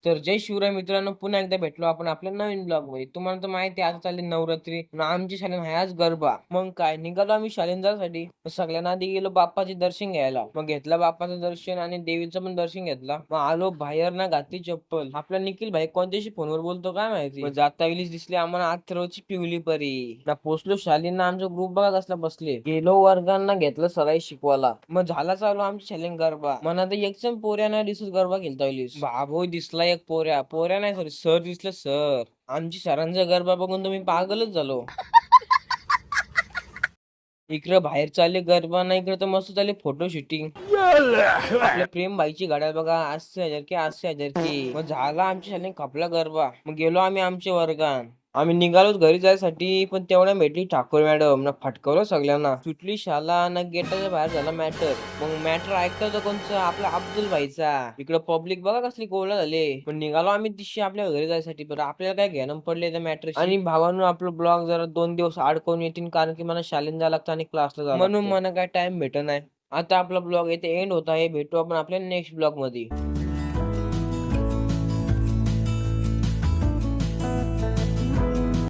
तर जय शिवराय मित्रांनो, पुन्हा एकदा भेटलो आपण आपल्या नवीन ब्लॉग मध्ये. तुम्हाला तर माहिती आहे, आता चालली नवरात्री आणि आमची शाळेत आहे आज गरबा. मग काय निघालो आम्ही शाळेत जाण्यासाठी. सगळ्यांना आधी गेलो बाप्पाचे दर्शन घ्यायला. मग घेतला बाप्पाचं दर्शन आणि देवीचं पण दर्शन घेतला. मग आलो बाहेर ना, घातली चप्पल. आपला निखिल भाई कोणत्याशी फोनवर बोलतो काय माहिती. मग जाता वेळीच दिसली आम्हाला अथर्वची पिवली परी. ना पोचलो शालींना, आमचा ग्रुप बघा कसला बसले. गेलो वर्गांना, घेतलं सराई शिकवायला. मग झाला चालू आमच्या शाळेत गरबा. मना तर एकच पोऱ्या नाही दिसत गरबा खेळता वेळीस. बाबो दिसला एक पोऱ्या पोऱ्या नाही, सॉरी सर दिसलं सर. आमची सरांचा गरबा बघून तुम्ही पागलच झालो. इकडं बाहेर चालले गरबा नाही, इकडे तर मस्त चालले फोटो शूटिंग. आपल्या प्रेम बाईची गाड्या बघा, 80,000 की 80,000 की. मग झाला आमच्या शाळेत खपला गरबा. मग गेलो आम्ही आमच्या वर्गात. आम्ही निघालो घरी जायसाठी, पण तेवढ्या भेटली ठाकूर मॅडम ना, फटकवलं सगळ्यांना. सुटली शाला ना, गेटाच्या बाहेर झाला मॅटर. मग मॅटर ऐकता होतं कोणचं, आपला अब्दुल भाईचा. इकडं पब्लिक बघा कसली गोळा झाले. पण निघालो आम्ही दिवशी आपल्या घरी जायसाठी, बरं आपल्याला काय घेणं पडले त्या मॅटरशी. आणि भावानं आपलं ब्लॉग जरा 2 दिवस अडकवून येतील, कारण की मला शाळेत जायला लागतं आणि क्लासला जायला म्हणून मला काय टाइम भेटत नाही. आता आपला ब्लॉग येथे एंड होत आहे. भेटू आपण आपल्या नेक्स्ट ब्लॉग मध्ये.